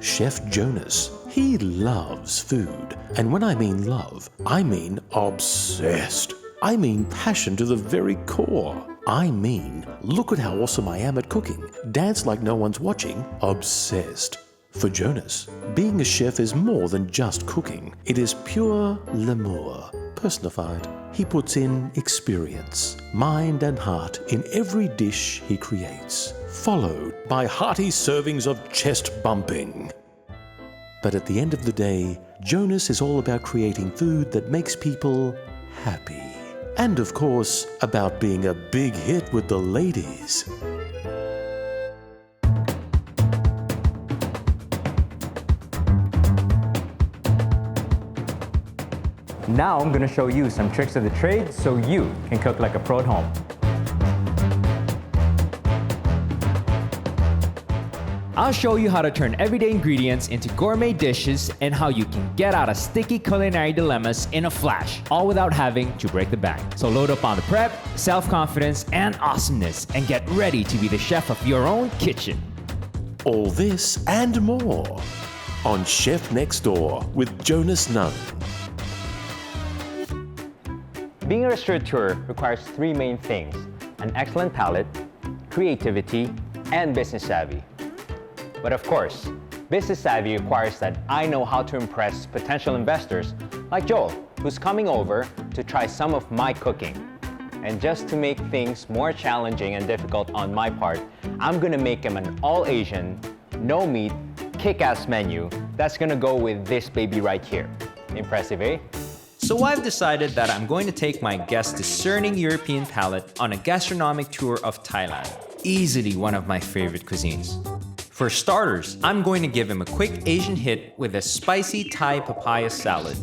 Chef Jonas. He loves food. And when I mean love, I mean obsessed. I mean passion to the very core. I mean, look at how awesome I am at cooking. Dance like no one's watching. Obsessed. For Jonas, being a chef is more than just cooking. It is pure l'amour, personified. He puts in experience, mind and heart in every dish he creates, followed by hearty servings of chest bumping. But at the end of the day, Jonas is all about creating food that makes people happy. And of course, about being a big hit with the ladies. Now I'm gonna show you some tricks of the trade so you can cook like a pro at home. I'll show you how to turn everyday ingredients into gourmet dishes and how you can get out of sticky culinary dilemmas in a flash, all without having to break the bank. So load up on the prep, self-confidence, and awesomeness, and get ready to be the chef of your own kitchen. All this and more on Chef Next Door with Jonas Ng. Being a restaurateur requires three main things: an excellent palate, creativity, and business savvy. But of course, business savvy requires that I know how to impress potential investors like Joel, who's coming over to try some of my cooking. And just to make things more challenging and difficult on my part, I'm gonna make him an all-Asian, no-meat, kick-ass menu that's gonna go with this baby right here. Impressive, eh? So I've decided that I'm going to take my guest's discerning European palate on a gastronomic tour of Thailand, easily one of my favorite cuisines. For starters, I'm going to give him a quick Asian hit with a spicy Thai papaya salad.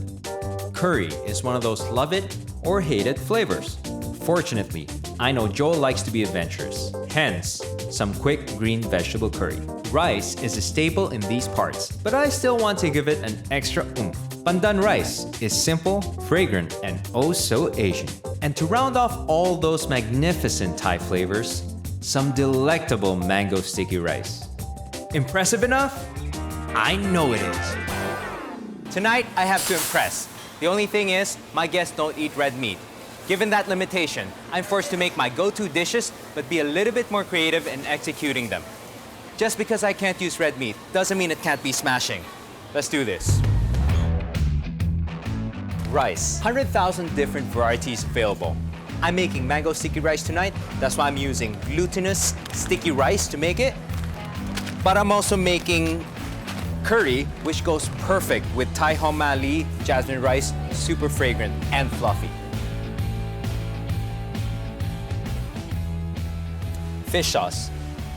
Curry is one of those love it or hate it flavors. Fortunately, I know Joel likes to be adventurous, hence some quick green vegetable curry. Rice is a staple in these parts, but I still want to give it an extra oomph. Pandan rice is simple, fragrant, and oh so Asian. And to round off all those magnificent Thai flavors, some delectable mango sticky rice. Impressive enough? I know it is. Tonight, I have to impress. The only thing is, my guests don't eat red meat. Given that limitation, I'm forced to make my go-to dishes, but be a little bit more creative in executing them. Just because I can't use red meat doesn't mean it can't be smashing. Let's do this. Rice. 100,000 different varieties available. I'm making mango sticky rice tonight. That's why I'm using glutinous sticky rice to make it. But I'm also making curry, which goes perfect with Thai hom mali jasmine rice, super fragrant and fluffy. Fish sauce,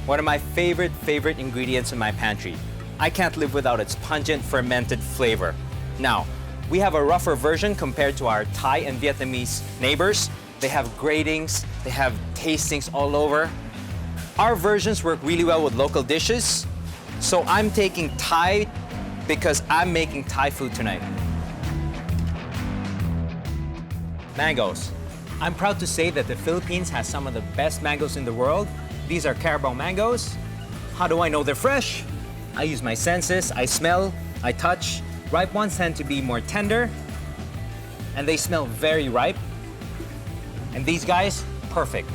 one of my favorite ingredients in my pantry. I can't live without its pungent fermented flavor. Now, we have a rougher version compared to our Thai and Vietnamese neighbors. They have gratings, they have tastings all over. Our versions work really well with local dishes, so I'm taking Thai because I'm making Thai food tonight. Mangoes. I'm proud to say that the Philippines has some of the best mangoes in the world. These are Carabao mangoes. How do I know they're fresh? I use my senses, I smell, I touch. Ripe ones tend to be more tender, and they smell very ripe. And these guys, perfect.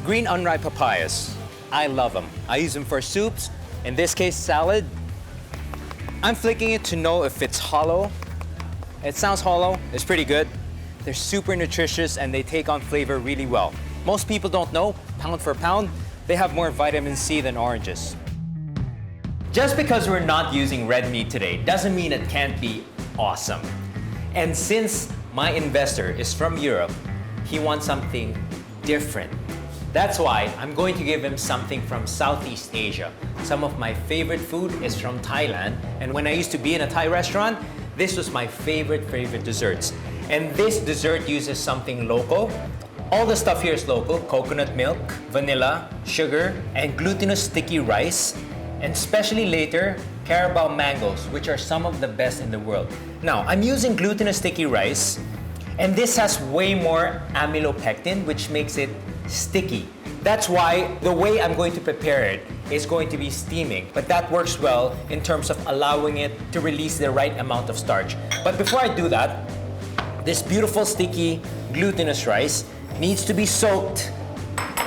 Green unripe papayas. I love them. I use them for soups, in this case salad. I'm flicking it to know if it's hollow. It sounds hollow, it's pretty good. They're super nutritious and they take on flavor really well. Most people don't know, pound for pound, they have more vitamin C than oranges. Just because we're not using red meat today doesn't mean it can't be awesome. And since my investor is from Europe, he wants something different. That's why I'm going to give him something from Southeast Asia. Some of my favorite food is from Thailand, and when I used to be in a Thai restaurant, this was my favorite desserts. And this dessert uses something local. All the stuff here is local: coconut milk, vanilla, sugar, and glutinous sticky rice. And especially later, Carabao mangoes, which are some of the best in the world. Now, I'm using glutinous sticky rice, and this has way more amylopectin, which makes it sticky. That's why the way I'm going to prepare it is going to be steaming. But that works well in terms of allowing it to release the right amount of starch. But before I do that, this beautiful sticky glutinous rice needs to be soaked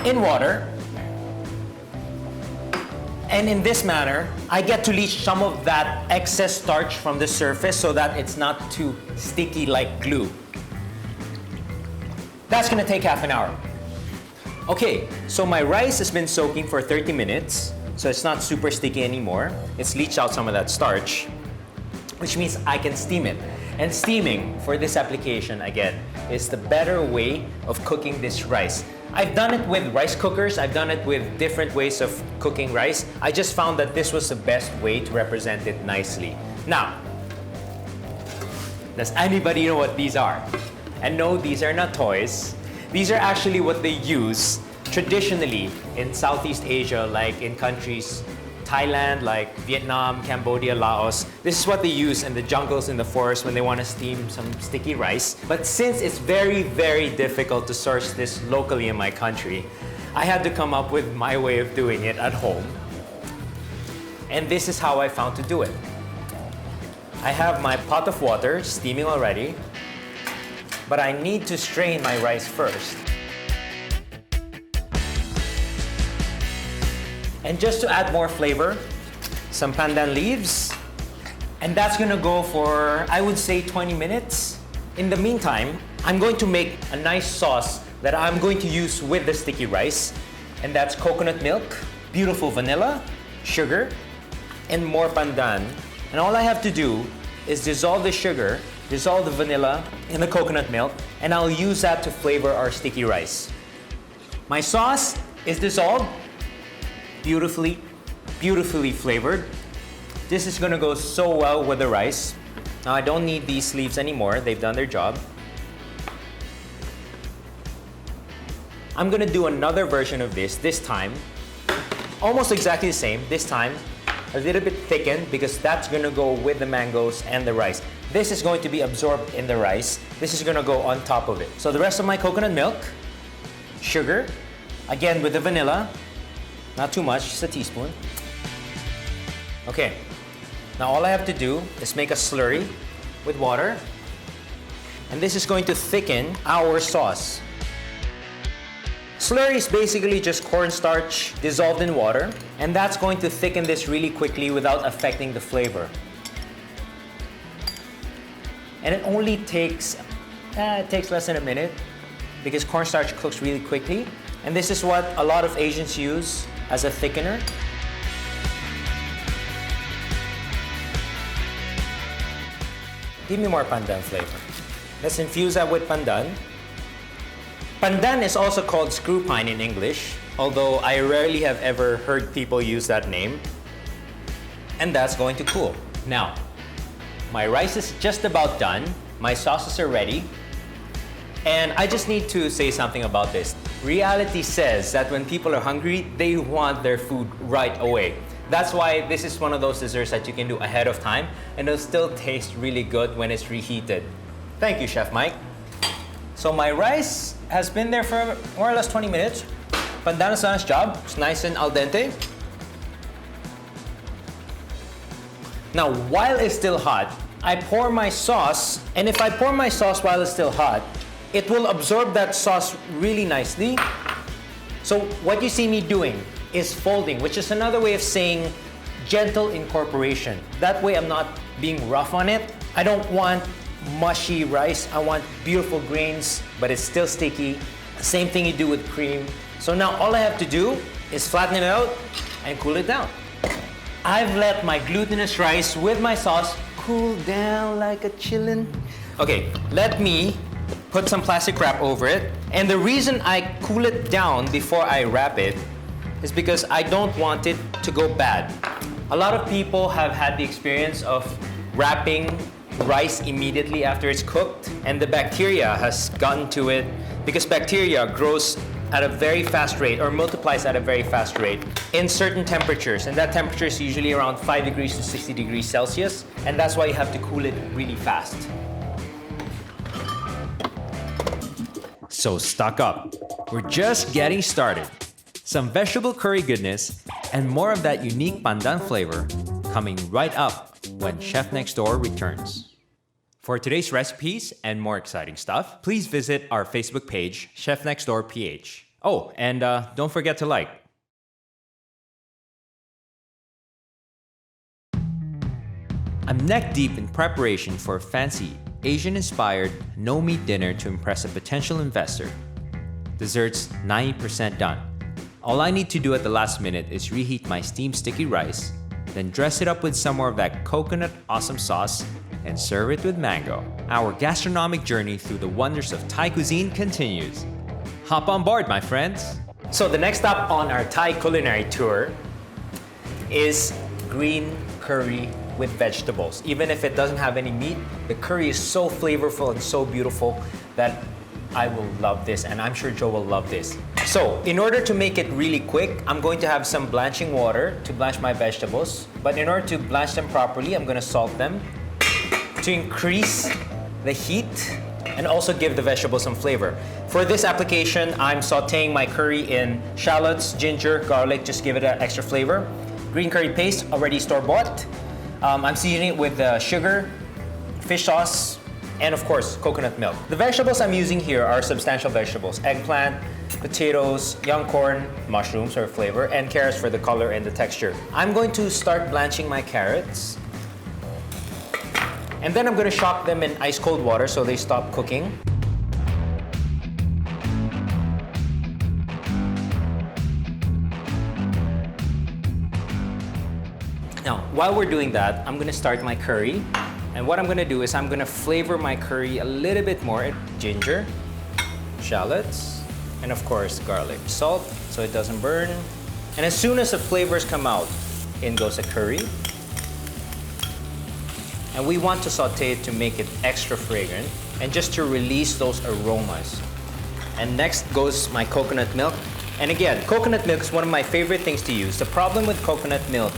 in water. And in this manner, I get to leach some of that excess starch from the surface so that it's not too sticky like glue. That's gonna take half an hour. Okay, so my rice has been soaking for 30 minutes, so it's not super sticky anymore. It's leached out some of that starch, which means I can steam it. And steaming, for this application, again, is the better way of cooking this rice. I've done it with rice cookers, I've done it with different ways of cooking rice. I just found that this was the best way to represent it nicely. Now, does anybody know what these are? And no, these are not toys. These are actually what they use traditionally in Southeast Asia, like in countries Thailand, like Vietnam, Cambodia, Laos. This is what they use in the jungles, in the forest when they want to steam some sticky rice. But since it's very, very difficult to source this locally in my country, I had to come up with my way of doing it at home. And this is how I found to do it. I have my pot of water steaming already, but I need to strain my rice first. And just to add more flavor, some pandan leaves. And that's gonna go for, I would say, 20 minutes. In the meantime, I'm going to make a nice sauce that I'm going to use with the sticky rice. And that's coconut milk, beautiful vanilla, sugar, and more pandan. And all I have to do is dissolve the sugar, dissolve the vanilla in the coconut milk, and I'll use that to flavor our sticky rice. My sauce is dissolved. Beautifully, beautifully flavored. This is gonna go so well with the rice. Now I don't need these leaves anymore, they've done their job. I'm gonna do another version of this time, almost exactly the same, this time a little bit thickened because that's gonna go with the mangoes and the rice. This is going to be absorbed in the rice. This is gonna go on top of it. So the rest of my coconut milk, sugar, again with the vanilla, not too much, just a teaspoon. Okay, now all I have to do is make a slurry with water. And this is going to thicken our sauce. Slurry is basically just cornstarch dissolved in water. And that's going to thicken this really quickly without affecting the flavor. And it only takes, it takes less than a minute because cornstarch cooks really quickly. And this is what a lot of Asians use as a thickener. Give me more pandan flavor. Let's infuse that with pandan. Pandan is also called screw pine in English, although I rarely have ever heard people use that name. And that's going to cool. Now, my rice is just about done. My sauces are ready. And I just need to say something about this. Reality says that when people are hungry, they want their food right away. That's why this is one of those desserts that you can do ahead of time and it'll still taste really good when it's reheated. Thank you, Chef Mike. So my rice has been there for more or less 20 minutes. Pandan has done its job. It's nice and al dente. Now, while it's still hot, I pour my sauce, and if I pour my sauce while it's still hot, it will absorb that sauce really nicely. So what you see me doing is folding, which is another way of saying gentle incorporation. That way I'm not being rough on it. I don't want mushy rice. I want beautiful grains, but it's still sticky. Same thing you do with cream. So now all I have to do is flatten it out and cool it down. I've let my glutinous rice with my sauce cool down like a chillin'. Okay, let me put some plastic wrap over it. And the reason I cool it down before I wrap it is because I don't want it to go bad. A lot of people have had the experience of wrapping rice immediately after it's cooked, and the bacteria has gotten to it because bacteria grows at a very fast rate or multiplies at a very fast rate in certain temperatures, and that temperature is usually around 5 degrees to 60 degrees Celsius, and that's why you have to cool it really fast. So stock up. We're just getting started. Some vegetable curry goodness, and more of that unique pandan flavor coming right up when Chef Next Door returns. For today's recipes and more exciting stuff, please visit our Facebook page, Chef Next Door PH. Oh, and don't forget to like. I'm neck deep in preparation for a fancy, Asian-inspired, no-meat dinner to impress a potential investor. Dessert's 90% done. All I need to do at the last minute is reheat my steamed sticky rice, then dress it up with some more of that coconut awesome sauce, and serve it with mango. Our gastronomic journey through the wonders of Thai cuisine continues. Hop on board, my friends. So the next stop on our Thai culinary tour is green curry with vegetables. Even if it doesn't have any meat, the curry is so flavorful and so beautiful that I will love this, and I'm sure Joe will love this. So, in order to make it really quick, I'm going to have some blanching water to blanch my vegetables. But in order to blanch them properly, I'm going to salt them to increase the heat and also give the vegetables some flavor. For this application, I'm sauteing my curry in shallots, ginger, garlic, just give it an extra flavor. Green curry paste, already store-bought. I'm seasoning it with sugar, fish sauce, and of course, coconut milk. The vegetables I'm using here are substantial vegetables: eggplant, potatoes, young corn, mushrooms for flavor, and carrots for the color and the texture. I'm going to start blanching my carrots. And then I'm going to shock them in ice cold water so they stop cooking. Now, while we're doing that, I'm going to start my curry. And what I'm going to do is I'm going to flavor my curry a little bit more. Ginger, shallots, and of course garlic. Salt so it doesn't burn. And as soon as the flavors come out, in goes the curry. And we want to saute it to make it extra fragrant and just to release those aromas. And next goes my coconut milk. And again, coconut milk is one of my favorite things to use. The problem with coconut milk,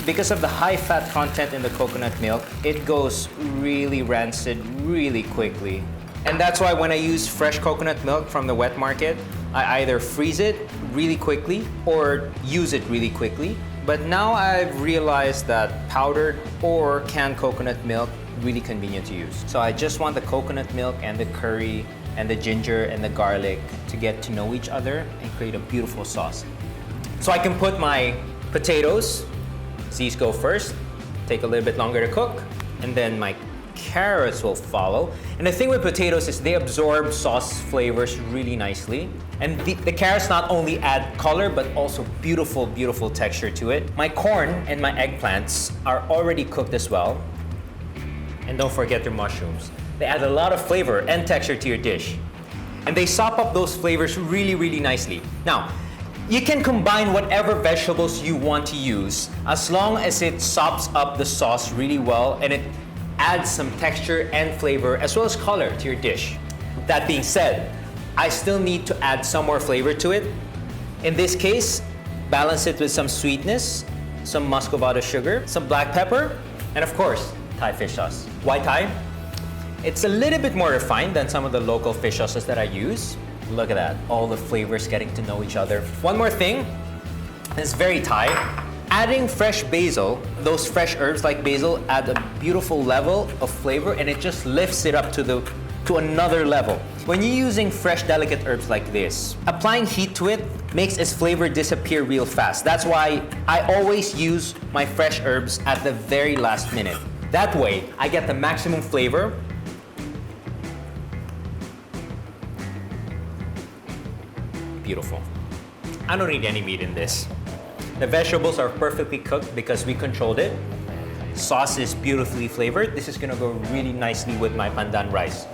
because of the high fat content in the coconut milk, it goes really rancid really quickly. And that's why when I use fresh coconut milk from the wet market, I either freeze it really quickly or use it really quickly. But now I've realized that powdered or canned coconut milk really convenient to use. So I just want the coconut milk and the curry and the ginger and the garlic to get to know each other and create a beautiful sauce. So I can put my potatoes, these go first, take a little bit longer to cook, and then my carrots will follow. And the thing with potatoes is they absorb sauce flavors really nicely. And the carrots not only add color, but also beautiful, beautiful texture to it. My corn and my eggplants are already cooked as well. And don't forget your mushrooms. They add a lot of flavor and texture to your dish. And they sop up those flavors really, really nicely. Now, you can combine whatever vegetables you want to use as long as it sops up the sauce really well and it adds some texture and flavor as well as color to your dish. That being said, I still need to add some more flavor to it. In this case, balance it with some sweetness, some muscovado sugar, some black pepper, and of course, Thai fish sauce. Why Thai? It's a little bit more refined than some of the local fish sauces that I use. Look at that, all the flavors getting to know each other. One more thing, it's very Thai. Adding fresh basil, those fresh herbs like basil add a beautiful level of flavor and it just lifts it up to another level. When you're using fresh delicate herbs like this, applying heat to it makes its flavor disappear real fast. That's why I always use my fresh herbs at the very last minute. That way, I get the maximum flavor. Beautiful. I don't need any meat in this. The vegetables are perfectly cooked because we controlled it. Sauce is beautifully flavored. This is gonna go really nicely with my pandan rice.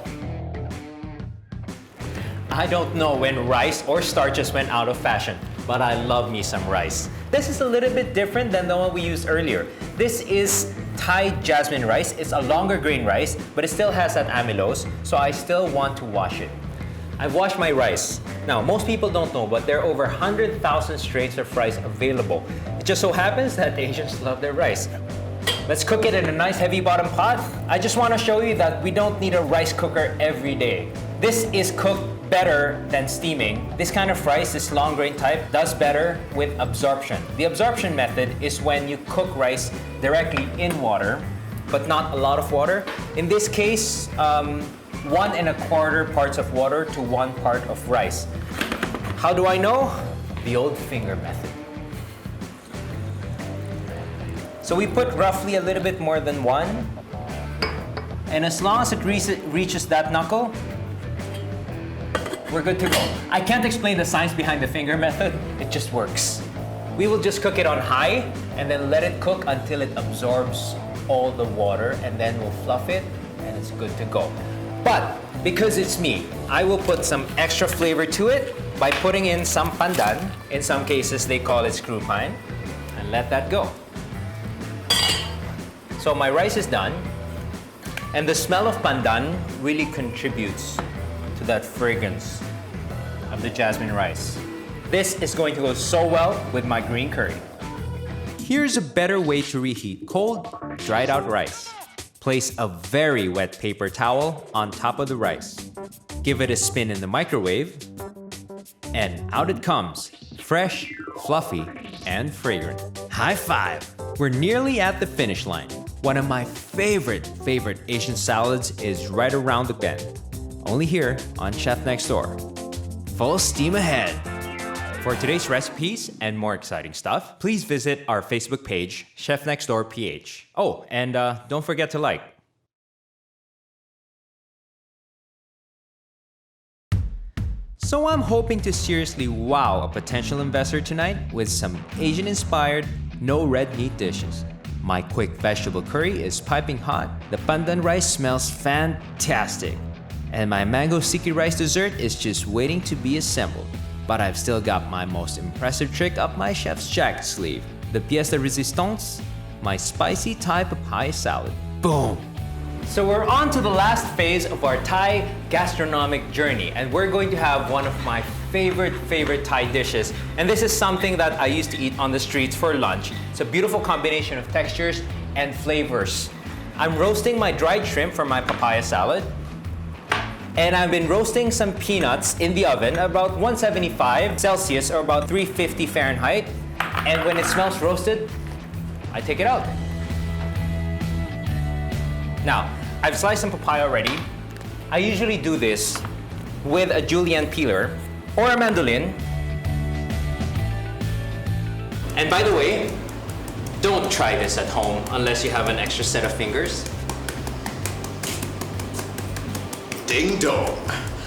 I don't know when rice or starches went out of fashion, but I love me some rice. This is a little bit different than the one we used earlier. This is Thai jasmine rice. It's a longer grain rice, but it still has that amylose, so I still want to wash it. I've washed my rice. Now, most people don't know, but there are over 100,000 strains of rice available. It just so happens that Asians love their rice. Let's cook it in a nice heavy bottom pot. I just want to show you that we don't need a rice cooker every day. This is cooked better than steaming. This kind of rice, this long grain type, does better with absorption. The absorption method is when you cook rice directly in water, but not a lot of water. In this case, 1¼ parts of water to 1 part of rice. How do I know? The old finger method. So we put roughly a little bit more than 1. And as long as it reaches that knuckle, we're good to go. I can't explain the science behind the finger method. It just works. We will just cook it on high and then let it cook until it absorbs all the water, and then we'll fluff it and it's good to go. But because it's me, I will put some extra flavor to it by putting in some pandan. In some cases, they call it screw pine, and let that go. So my rice is done, and the smell of pandan really contributes to that fragrance of the jasmine rice. This is going to go so well with my green curry. Here's a better way to reheat cold, dried out rice. Place a very wet paper towel on top of the rice. Give it a spin in the microwave, and out it comes, fresh, fluffy, and fragrant. High five! We're nearly at the finish line. One of my favorite Asian salads is right around the bend. Only here on Chef Next Door. Full steam ahead! For today's recipes and more exciting stuff, please visit our Facebook page, Chef Next Door PH. Oh, and don't forget to like. So I'm hoping to seriously wow a potential investor tonight with some Asian-inspired, no red meat dishes. My quick vegetable curry is piping hot, the pandan rice smells fantastic, and my mango sticky rice dessert is just waiting to be assembled. But I've still got my most impressive trick up my chef's jacket sleeve, the pièce de résistance, my spicy Thai papaya salad. Boom! So we're on to the last phase of our Thai gastronomic journey, and we're going to have one of my favorite Thai dishes. And this is something that I used to eat on the streets for lunch. It's a beautiful combination of textures and flavors. I'm roasting my dried shrimp for my papaya salad. And I've been roasting some peanuts in the oven, about 175 Celsius or about 350 Fahrenheit. And when it smells roasted, I take it out. Now, I've sliced some papaya already. I usually do this with a julienne peeler or a mandolin. And by the way, don't try this at home unless you have an extra set of fingers. Ding dong.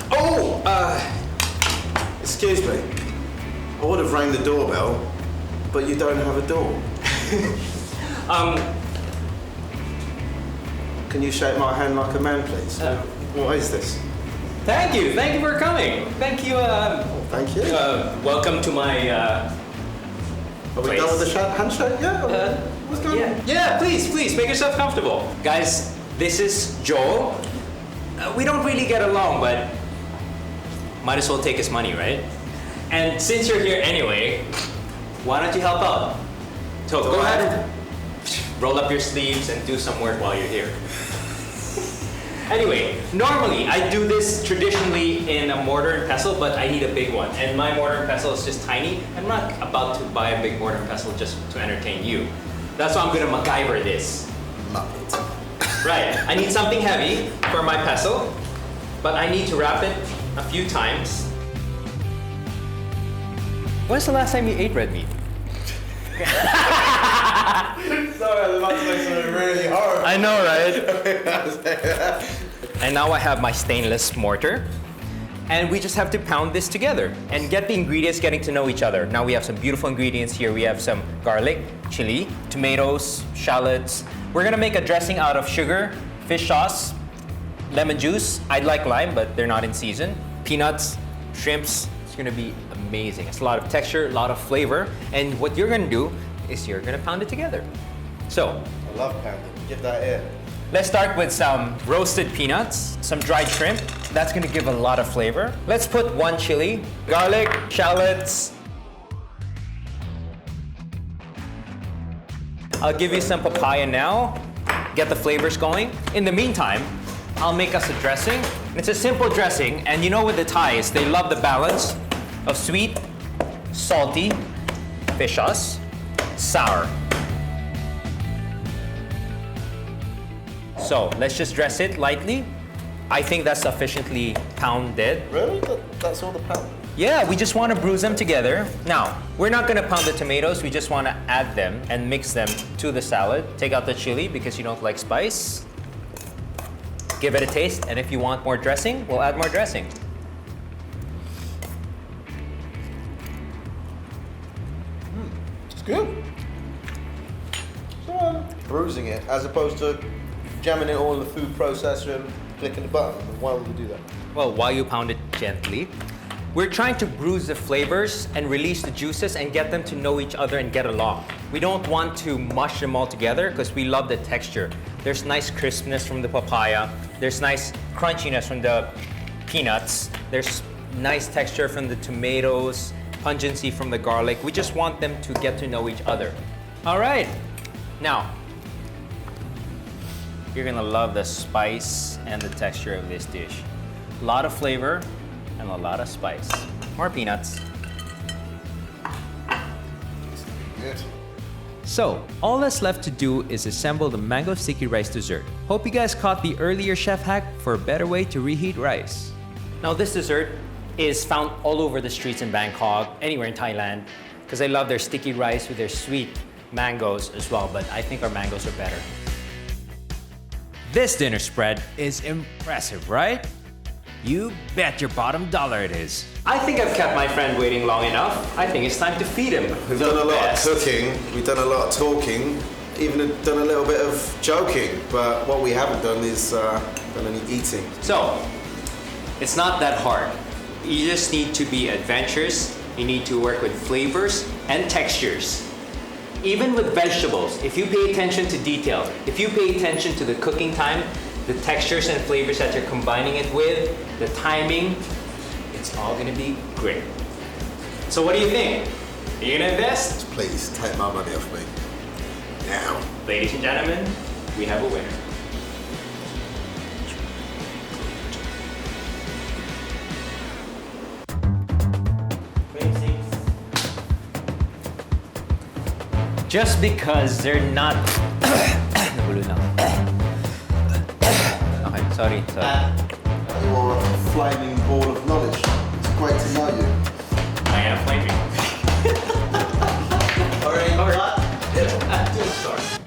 Oh, excuse me. I would have rang the doorbell, but you don't have a door. Can you shake my hand like a man, please? What is this? Thank you for coming. Thank you. Thank you. Welcome to my Are we done with the handshake yet? What's going on? Yeah, please, make yourself comfortable. Guys, this is Joel. We don't really get along, but might as well take his money, right? And since you're here anyway, why don't you help out? So go ahead and roll up your sleeves and do some work while you're here. Anyway, normally I do this traditionally in a mortar and pestle, but I need a big one. And my mortar and pestle is just tiny. I'm not about to buy a big mortar and pestle just to entertain you. That's why I'm gonna MacGyver this. Muppet. Right, I need something heavy for my pestle, but I need to wrap it a few times. When's the last time you ate red meat? Sorry, I was about to say something really hard. I know, right? And now I have my stainless mortar. And we just have to pound this together and get the ingredients getting to know each other. Now we have some beautiful ingredients here. We have some garlic, chili, tomatoes, shallots. We're gonna make a dressing out of sugar, fish sauce, lemon juice. I'd like lime, but they're not in season. Peanuts, shrimps. It's gonna be amazing. It's a lot of texture, a lot of flavor. And what you're gonna do is you're gonna pound it together. So, I love pounding. Give that here. let's start with some roasted peanuts, some dried shrimp. That's gonna give a lot of flavor. Let's put 1 chili, garlic, shallots. I'll give you some papaya now. Get the flavors going. In the meantime, I'll make us a dressing. It's a simple dressing, and you know with the Thais, they love the balance of sweet, salty, fish sauce, sour. So let's just dress it lightly. I think that's sufficiently pounded. Really? That's all the pound? Yeah, we just want to bruise them together. Now, we're not going to pound the tomatoes. We just want to add them and mix them to the salad. Take out the chili because you don't like spice. Give it a taste, and if you want more dressing, we'll add more dressing. It's good. So, bruising it as opposed to jamming it all in the food processor and clicking the button. Why would we do that? Well, while you pound it gently, we're trying to bruise the flavors and release the juices and get them to know each other and get along. We don't want to mush them all together because we love the texture. There's nice crispness from the papaya. There's nice crunchiness from the peanuts. There's nice texture from the tomatoes, pungency from the garlic. We just want them to get to know each other. All right. Now, you're gonna love the spice and the texture of this dish. A lot of flavor and a lot of spice. More peanuts. Good. So, all that's left to do is assemble the mango sticky rice dessert. Hope you guys caught the earlier chef hack for a better way to reheat rice. Now, this dessert is found all over the streets in Bangkok, anywhere in Thailand, because I love their sticky rice with their sweet mangoes as well, but I think our mangoes are better. This dinner spread is impressive, right? You bet your bottom dollar it is. I think I've kept my friend waiting long enough. I think it's time to feed him. We've done a lot of cooking, we've done a lot of talking, even done a little bit of joking, but what we haven't done is done any eating. So, it's not that hard. You just need to be adventurous. You need to work with flavors and textures. Even with vegetables, if you pay attention to detail, if you pay attention to the cooking time, the textures and flavors that you're combining it with, the timing, it's all gonna be great. So what do you think? Are you gonna invest? Please, take my money off me. Now. Ladies and gentlemen, we have a winner. Just because they're not... Nagulo na ako. Okay, sorry. You're a flaming ball of knowledge. It's great to know you. I am flaming. Alright, Sorry.